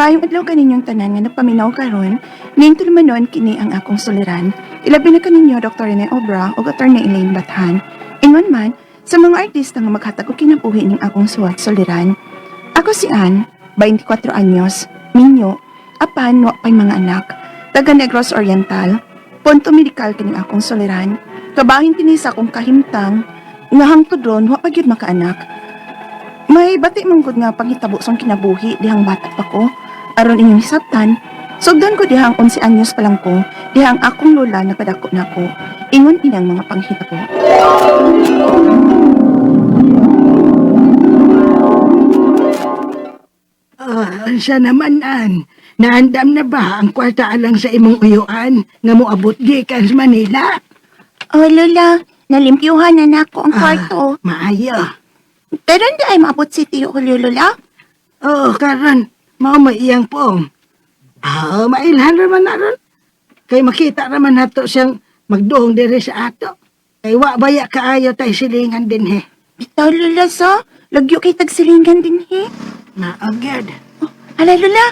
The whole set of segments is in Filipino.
Maayong adlaw kaninyong tanan nga nagpaminaw karon, ning tulumanon kini ang akong suliran. Ilabi na kaninyo Dr. Rene Obra o Dr. Elaine Bathan. Ingon man, sa mga artista nga maghatag og kinabuhi ning akong suwat suliran. Ako si Ann, 24 anyos, minyo, apan wa pay mga anak, taga Negros Oriental, punto medikal kining akong suliran. Kabahin kini sa akong kahimtang, nga hangtod ron wa pa gyud makaanak. May bati manggod nga panghitabo song kinabuhi dihang bata pa ko. Aron inyong hisabtan, sugdan ko dihang 11 anyos pa lang ko, dihang akong lola nagpadako nako. Ingon inang mga panghitabo. Siya naman, An. Naandam na ba ang kwarta alang sa imong uyuan nga moabot gikan sa Manila? Oh, lola, nalimpyuhan na nako ang kwarto. Maayo. Pero hindi ay maabot si Tiyo Julio, lola. Karon, mao maiyang pong. Mailhan raman na ron. Kay makita raman nato siyang magduhong diri sa ato. Kay wa baya kaayo tay silingan din he. Bitaw, lola, sa lagyo kay tagsilingan din, he. Naagad. Hala, lola,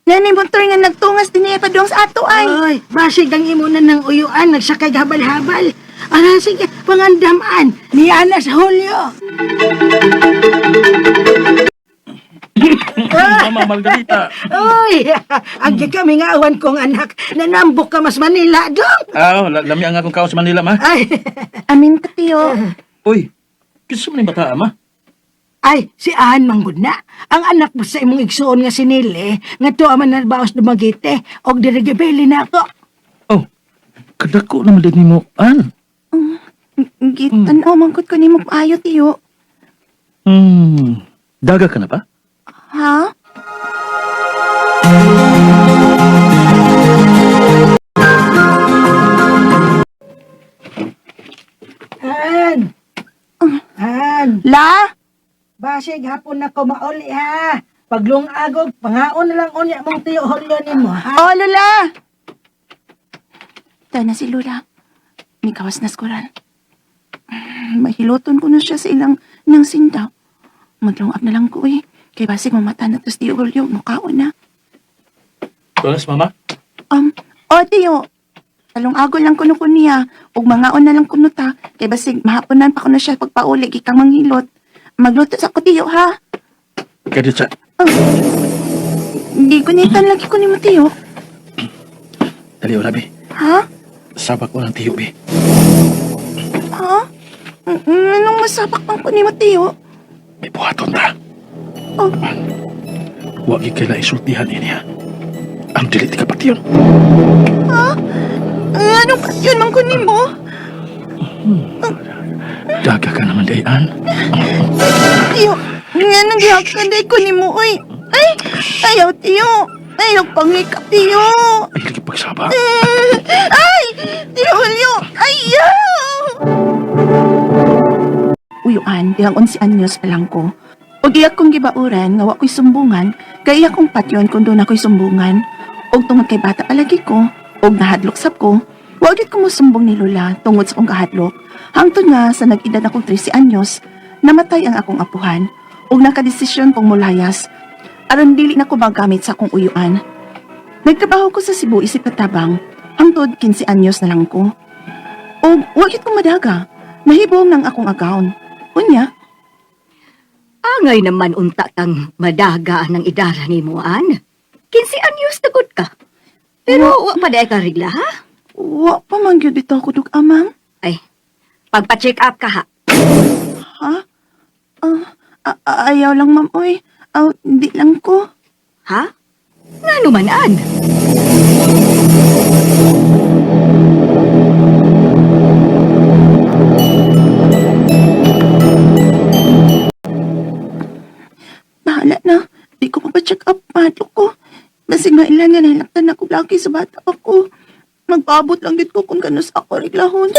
nanay motor nga nagtungas din niya padung sa ato ay. Ay, basig ang imunan ng uyuan, nagsakay habal-habal. Sige, pangandaman, niya sa Hulyo. Mama Margarita. Uy, agi kami nga awan kong anak, nanambok ka mas Manila, dong. Lami ang akong kao sa Manila, ma. Ay, Amin ka, Tiyo. Uy, kiso mo ni bata, ma. si Ahan manggod na. Ang anak mo sa imong igsoon nga sinili, nga to aman na baos dumagite, og dirigibili na ako. Oh, kadako naman din mo, An. Gitan, mangkot ko ni mo ayo, Tiyo. Daga ka na ba? Ha? Han, La? basig hapon na ko mauli ha. Paglungagog, pangaon na lang unya mong tiyo Hulyo nimo, ha? Oh, Lola! Ito na si Lola. May kawas na skuran. Mahiloton ko na siya sa ilang nang sindaw. Maglungap na lang ko eh. Kay basig mamata na to si Tiyo Julio. Mukhaon na. Tulas, mama? Tiyo. Talong agol lang kuno ko niya. Ug mangaon na lang kuno ta. Kay basig mahaponan pa ko na siya pagpauli. Ikang manghilot. Magluto sa ko, Tiyo, ha? Kaya sa... Hindi gunitan lagi ko ni mo, Tiyo. Dali, Rabi. Ha? Sabak ko ng tiyo, be. Ha? Anong masapak pang ko ni mo, Tiyo? May buhaton ta. Oh. Huwag ikala isultihan niya. Ang dilit ka pati yun. Ha? Anong yun mang kunin mo? Daga ka naman, Dayan. Tiyo, nga nagyak ka day kunin mo, uy. Ay, ayaw, Tiyo. Ayaw pangikap, Tiyo. Ay, lagi pagsabak. Ay, Tiyo Julio, ayaw! Uyuan, dihang 11 anyos pa lang ko. O diyak kong gibauran, nga wa ko'y sumbungan, kaya akong patyon kung doon ako'y sumbungan. O tungod kay bata palagi ko, o nahadlok sap ko, wagit ko mo sumbong ni Lola tungod sa kong kahadlok. Hangtod nga sa nag-edad akong 13 anyos, namatay ang akong apuhan, o nakadesisyon kong mulayas, aron dili na ko magamit sa akong uyuan. Nagtrabaho ko sa Cebu isip katabang, hangtod 15 anyos na lang ko. O wagit ko madaga, nahibong ng akong agaon. Unya, Angay naman unta kang madaga ng idara ni mo, An. 15 anyos tagod ka. Pero wa pa day ka rigla, ha? wa pa man gyud bitaw ko dug amang. Ay, pagpa-check up ka, ha? Ha? Ayaw lang, ma'am, oy. Di lang ko. Ha? Nga naman, An. Bahala na. Di ko mapacheck up, madlo ko. Basig mailan nga nilaktan ako lagi sa bata ako. Magpaabot lang dit ko kung kanus ako reglahon. Nga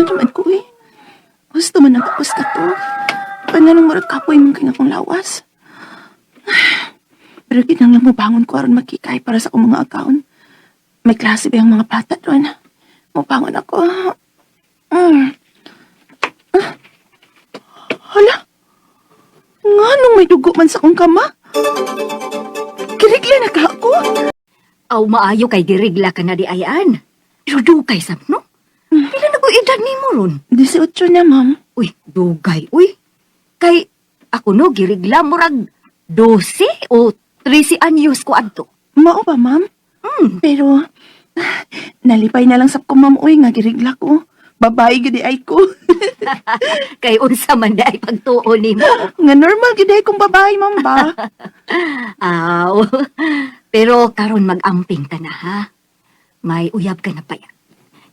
naman ko eh. Gusto man ang tapos na to. nga nung murag kapoy mong kaya akong lawas. Pero kinanglang mo bangon ko aron makikay para sa akong mga account. May klase ba yung mga bata doon? Mabangon ako. Hala? Nga nung may dugo man sa akong kama? Kirigla na ka ako? Aw maayo kay girigla ka na di ayan. Pero dugay sab no? Pila na ko edad ni mo ron? 18 na, ma'am. Uy, dugay, uy. Kay, ako no, girigla murag 12 o 13 anyos ko adto. Mao ba, ma'am? Pero, nalipay na lang sa ko, ma'am, uy, nga girigla ko. Babae gidi ay ko. Kay unsa man day pagtuon nimo. Nga normal gidi ay kong babae, ma'am ba? Aw. Pero karon mag-amping ka na ha. May uyab ka na pa ya.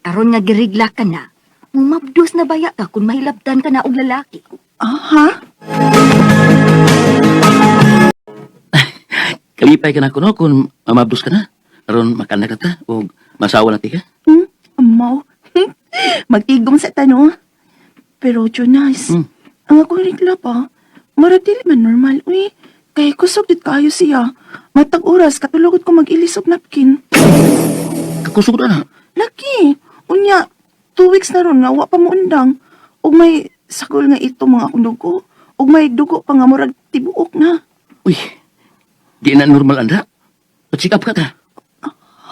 Karon nga girigla ka na. Mumabdos na baya ka kung mahilabdan ka na og lalaki. Ha? Kalipay ka na ko no kung mamabdos ka na. Karon makanda ka ta o masawa na ti ka. Amaw. Mag-igong sa tanong. Pero, Jonas, ang akong regla pa, maratili man normal, uy. Kay kusog dit kayo siya. Matag oras, katulogod ko mag-ilis og napkin. Kakusog na na. Laki, unya, 2 weeks na ron nga, wa pa mo undang. Og may sakol nga ito mga akong dugo. Og may dugo pa nga murag tibuok na. Uy, di na normal anda. Pa-check up ka ta.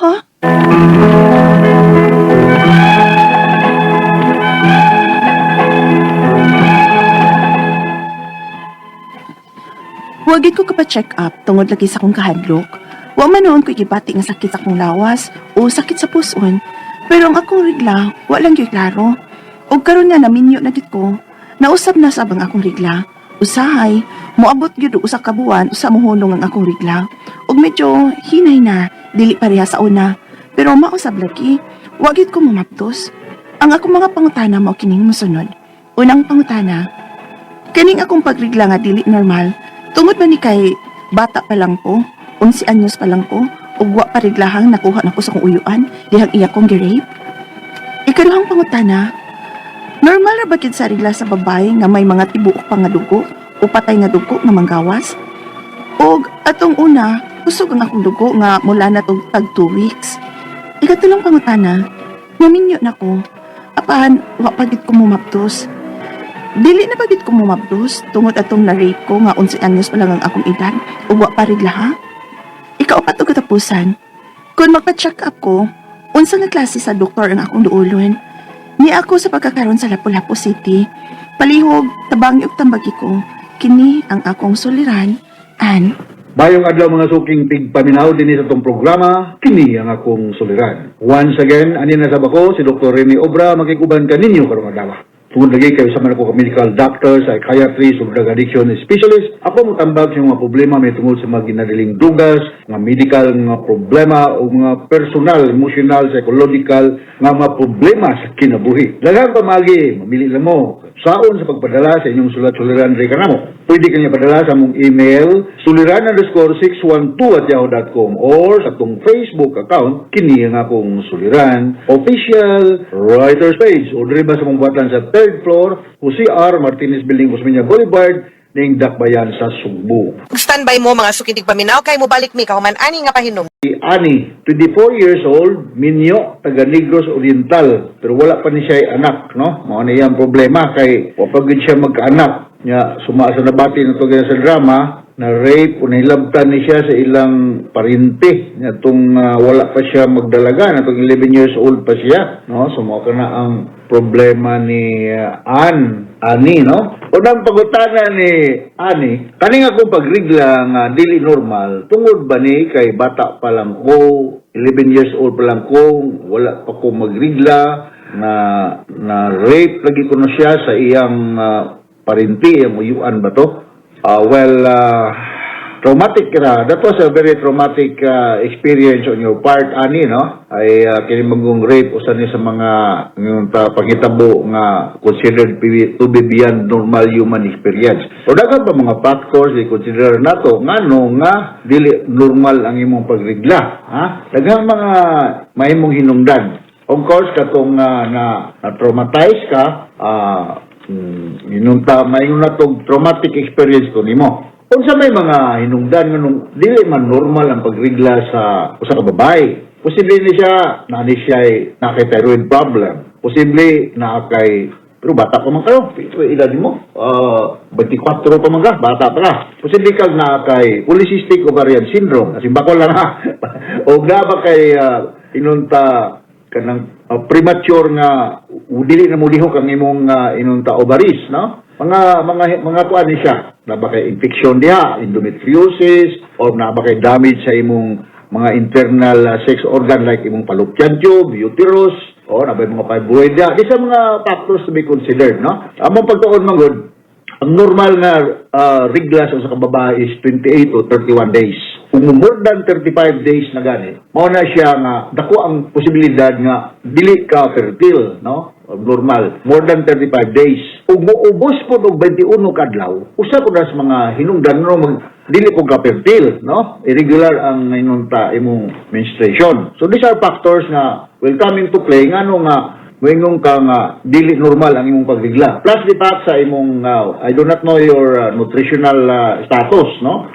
Ha? Wagid ko kapa-check up tungod lagi sa akong kahadlok. Wa man noon ko gibati nga sakit sa akong lawas o sakit sa puson. Pero ang akong regla, wa lang gyud klaro. Og karon nga naminyo na gid ko, nausab na sa akong regla. Usahay, moabot gyud og usa ka buwan usa mohulong ang akong regla. Og medyo hinay na, dili pareha sa una. Pero mausab lagi, wa gyud ko mamaptos. Ang akong mga pangutana mao kining mosunod. Unang pangutana, kaning akong pagrigla nga dili normal. Tungod ba ni kay bata pa lang ko, 11 anyos pa lang ko, ug wa pa reglahang nakuha na ko sa kong uyuan, dihang iya kong gi-rape? Ikaduhang pangutana, normal ra ba gid sa regla sa babae nga may mga tibuok pa nga dugo o patay nga dugo nga manggawas? Og atong una, kusog ang akong dugo nga mula na tog tag 2 weeks. Ikatulong pangutana, naminyo na ko, apan wa pa gid ko mumaptos. Dili na bagit ko mumabdos tungod atong na-rape ko nga 11 anyos pa lang ang akong edad ug wa pa regla ha? Ikaw pa to katapusan. Kung magpa-check up ko, unsa nga klase sa doktor ang akong duolon? Ni ako sa pagkakaroon sa Lapu-Lapu City, palihog, tabangi ug tambagi ko, kini ang akong suliran, Ann. Mayong adlaw mga suking pigpaminaw din sa itong programa, kini ang akong suliran. Once again, ani na sab ako, si Dr. Rene Obra, makikuban ka ninyo karong adlaw. Tungod lagi kayo sa mga ko medical doctor, psychiatrist, o drug addiction specialist, ako mo tambag sa mga problema may tungod sa mga ginadiling dugas, mga medical nga problema, o mga personal, emotional, psychological, nga mga problema sa kinabuhi. Daghang pamagi, mamili lang mo, saon sa pagpadala sa inyong sulat-suliran rin ka na mo. Pwede kanya padala sa mong email, suliran_612@yahoo.com or sa itong Facebook account, kini ang akong suliran, official writer's page, o diriba sa mong buhatan sa 3rd floor, Jose R. Martinez Building, Osmeña Boulevard, ning Dakbayan sa Sugbo. Standby mo mga sukitig paminaw kay mo balik mi kahuman ani nga pahinom. Si Ani, 24 years old, Minyo, taga Negros Oriental, pero wala pa ni siya ay anak, no? Mao na iyang problema kay wapagid siya magkaanak. Nya suma sa nabati na to sa drama na rape o nahilabtan ni siya sa ilang parinte nya tong wala pa siya magdalaga na tong 11 years old pa siya, no? So mao kana ang problema ni Ani, no? Unang pagutana ni Ani, kaning akong pagrigla nga dili normal, tungod ba ni kay bata pa lang ko, 11 years old pa lang ko, wala pa ko magrigla, na rape lagi ko na siya sa iyang parinti, ang uyuan ba to? Traumatic na. That was a very traumatic experience on your part, Ani, no? Ay kinimagong rape usan ni sa mga pangitabo nga considered to be beyond normal human experience. O dagat pa mga factors di consider nato ngano nga dili normal ang imong pagrigla, ha? Daghang mga mahimong hinungdan. Of course katong na traumatize ka, inunta maingon na tog traumatic experience ko nimo. Unsa may mga hinungdan nga nung dili man normal ang pagrigla sa usa ka babae. Posible ni siya na kay thyroid problem. Posible na kay pero bata pa man kayo. Ito edad mo. 24 pa man ka. Bata pa ka. Posible kag na kay polycystic ovarian syndrome. Kasi bako lang ha. O na ba kay inunta kanang premature nga dili na mulihok ang imong inunta ovaries, no? Mga kuan ni siya. Na ba kay infection diha, endometriosis, or na ba kay damage sa imong mga internal sex organ like imong fallopian tube, uterus, o nabay mga fibroid. Di sa mga factors to be considered, no? Among pagtuon manggod, ang normal nga regla sa kababae is 28 to 31 days. Kung more than 35 days na gani, mao na siya nga dako ang posibilidad nga dili ka fertile, no? Normal, more than 35 days. Ug moubos po og 21 kadlaw, usa po sa mga hinungdan no dili ko ka fertile, no? Irregular ang inunta imong menstruation. So these are factors nga will come into play ngano nga moingon ka nga dili normal ang imong pagrigla. Plus the fact sa imong I do not know your nutritional status, no?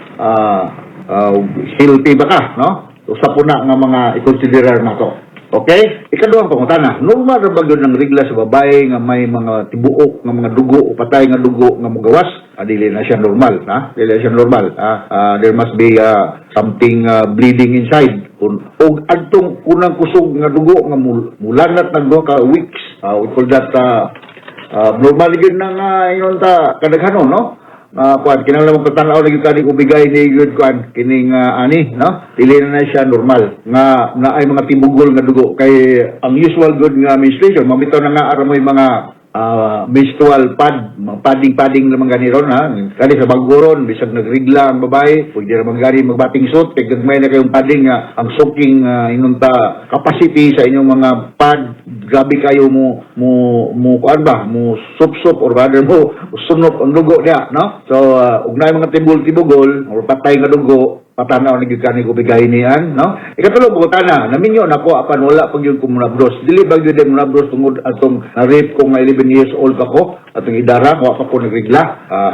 Healthy ba ka, no? Usa po na nga mga i-considerar na to. Okay? Ikaduhang pangutana, normal ra ba gyud ang regla sa babae nga may mga tibuok nga mga dugo o patay nga dugo nga mogawas? Dili na siya normal, ha? Dili na siya normal. There must be something bleeding inside. Og adtong unang kusog nga dugo nga mulanat nag ka weeks. We call that normal gyud nang inunta kadaghanon, no? Kuan kinahanglan magpatanaw lagi kani ubigay ni good kuan kining ani, no? Dili na siya normal nga naay mga tibugol nga dugo kay ang usual good nga menstruation mamitaw na nga aramoy mga menstrual pad, padding naman gani ron, ha? Kani sa baguron bisag nagrigla ang babae, pwede ra man gani magbating suit kay gagmay na kayong padding ang soaking inunta capacity sa inyong mga pad grabe kayo mo kuan ba mo sup or rather mo sunop ang dugo niya, no? So ugnay mga tibol-tibugol or patay nga dugo patanaw na gyud kani ko bigay niyan, no? Ikatulo butana naminyo nako apan wala pag yung kumunabdos dili ba gyud mo nabdos tungod atong na-rape ko nga 11 years old ako atong idara wa pa ko nagrigla.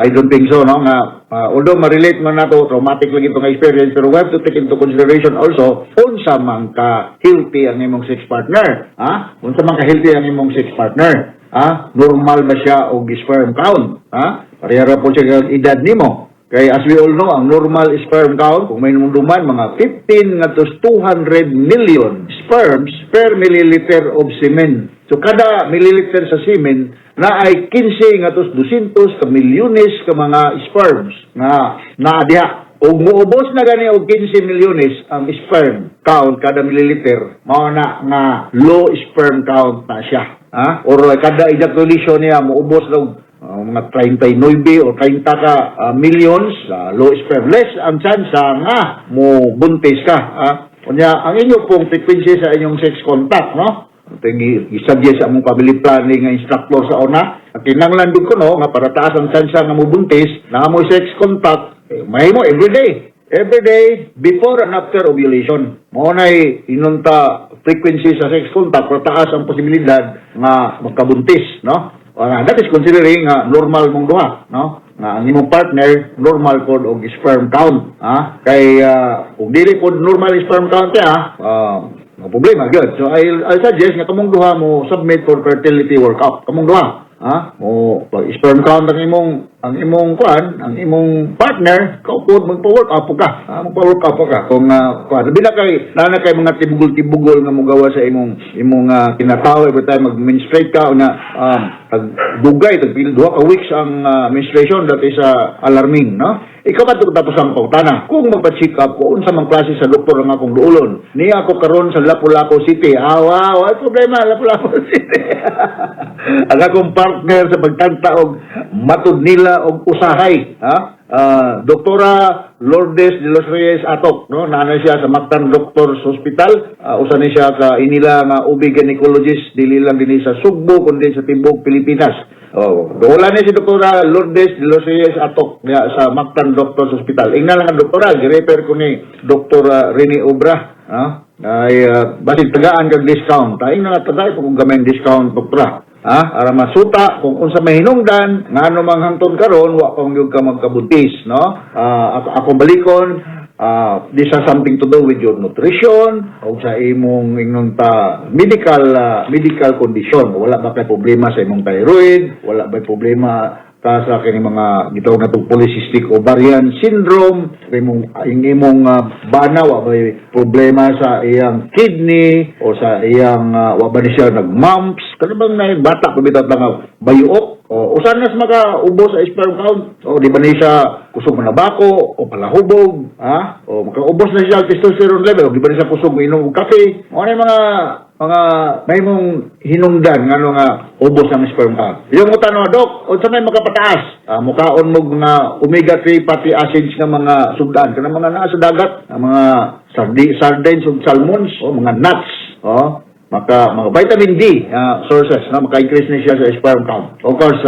I don't think so, no? Nga although ma-relate man nato traumatic lang itong experience pero we have to take into consideration also unsa man ka healthy ang imong sex partner, ha? Unsa man ka healthy ang imong sex partner, ha? Normal ba siya og sperm count, ha? Parehara po siya kag edad nimo. Kaya as we all know, ang normal sperm count, kung may nunduman, mga 15 nga to 200 million sperms per milliliter of semen. So kada milliliter sa semen, na ay 15 nga to 200 ka milyones ka mga sperms na naadiha. Kung muubos na gani og 15 milyones ang sperm count kada milliliter, mao na nga low sperm count na siya. Ha? Or kada ejaculation niya, muubos na mga 39 o 30 ka millions, low sperm. Less ang chance nga mo buntis ka. Kunya, ang inyo pong frequency sa inyong sex contact, no? Isagye sa among family planning nga instructor sa una. Kinanglan din ko, no, nga para taas ang chance nga mo buntis, na mo sex contact, may mo everyday. Everyday, before and after ovulation. Mo na inunta frequency sa sex contact, para taas ang posibilidad nga magkabuntis, no? That is considering normal mong duha, no? Ang imong partner normal pod og sperm count, ha? Kay kung dili pod normal sperm count ya, problema gyud. So I suggest nga kamong duha mo submit for fertility workup. Kamong duha, ha? Mo pag sperm count ang imong partner, kaupod magpa-work up ka. Magpa-work up ka. Kung bila kay nana kay mga tibugol-tibugol nga mogawa sa imong kinataw every time mag-menstruate ka una dugay tagpil 2 ka weeks ang menstruation, that is alarming, no? Ikaw kadto tapos ang pangutana. Kung magpa-check up ko unsa man klase sa doktor ang akong duolon. Ni ako karon sa Lapu-Lapu City. Wow, ay problema Lapu-Lapu City. Ang akong partner sa pagtanta og matud nila og usahay, ha? Doktora Lourdes de los Reyes Atok, no? Nanay siya sa Mactan Doctors Hospital. Usa ni siya ka inila nga OB gynecologist dili lang dinhi sa Sugbo kundi sa tibuok Pilipinas. Wala ni si Doktora Lourdes de los Reyes Atok sa Mactan Doctors Hospital. Ingna lang ang doktora, gi-refer ko ni Dr. Rene Obra, ha? Ay basin tagaan kag discount. Ingna nga tagay kung gamay discount doktora. Ara masuta kung unsa may hinungdan ngano mang hangtod karon wa pa gyud ka magkabuntis, no? Ako balikon, this has something to do with your nutrition o sa imong ingnon ta medical condition. Wala ba kay problema sa imong thyroid, wala ba problema sa kini mga gitawag na itong polycystic ovarian syndrome, imong bana, wa ba problema sa iyang kidney, o sa iyang, wa ba ni siya nag-mumps, kano bang na bata, kumitaw nga bayuok, o saan nas makaubos sa sperm count, o di ba ni siya kusog manabako, o palahubog, o makaubos na siya testosterone level, o di ba ni siya kusog minom og kape, o ano yung mga may mong hinungdan nga nga ubos ng sperm count. Yung mo tanong, Dok, o sa may makapataas, mukaon mo mga omega-3 fatty acids ng mga sugdan, kana mga naa sa dagat, mga sardines ug salmons, o mga nuts, mga vitamin D sources, na maka-increase na siya sa sperm count. O course,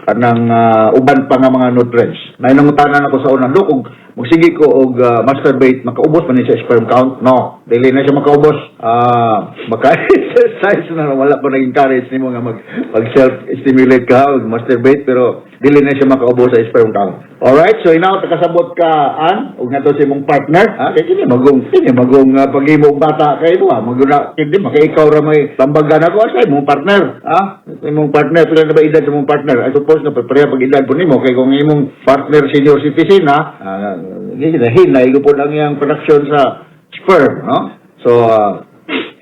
kanang uban pa nga mga nutrients. Nainungutanan ako sa unang, Dok, kung magsige ko og masturbate, makaubos man ni sa sperm count? No, dili na siya makaubos. Maka-exercise na, wala pa nag-encourage nimo nga mag-self-stimulate ka og masturbate, pero dili na siya makaubos sa sperm count. Alright, so inaw takasabot ka og nato sa imong partner, kay kini magong paghimo og bata kay mo, maguna kindi makaikaw ra may tambagan ako sa imong partner, imong partner pila na ba edad sa imong partner? I suppose na pareha pag edad po nimo, kay kung imong partner senior citizen, hinay ko po lang yung production sa sperm, no? So,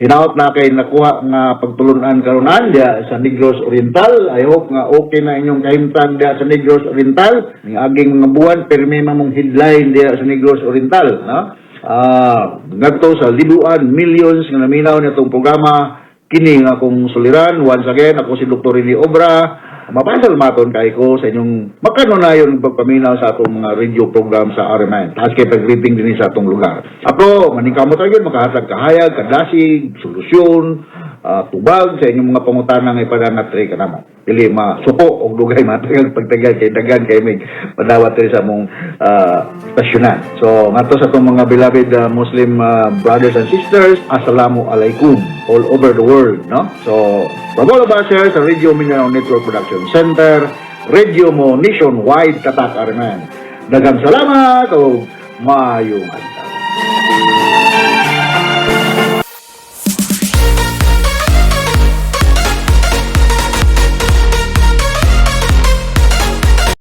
hinaot na kay nakuha nga pagtulunan karunan dia sa Negros Oriental. I hope nga okay na inyong kahimtang dia sa Negros Oriental. Ning aging mga buwan, permi mamong headline dia sa Negros Oriental, no? Ngadto sa libuan, millions nga naminaw nitong programa, kini nga akong suliran. Once again, ako si Dr. Rene Obra. Mapasalmaton kay ko sa inyong makanunayon pagpaminaw sa atong mga radio program sa RMN. Taas kay pag-greeting din sa atong lugar. Ako, maningkamot tayo yun, makahatag kahayag, kadasig, solusyon, tubag sa inyong mga pangutana ng ipadangat rin ka naman. Dili masuko o dugay matagal pagtagal kay dagan kay may padawat rin sa mong stasyonan. So, ngato sa itong mga beloved Muslim brothers and sisters, Assalamu alaikum all over the world, no? So, from all of us here sa Radio Mindanao Network Production Center, radio mo nationwide katak Arman. Daghang salamat o maayong adlaw.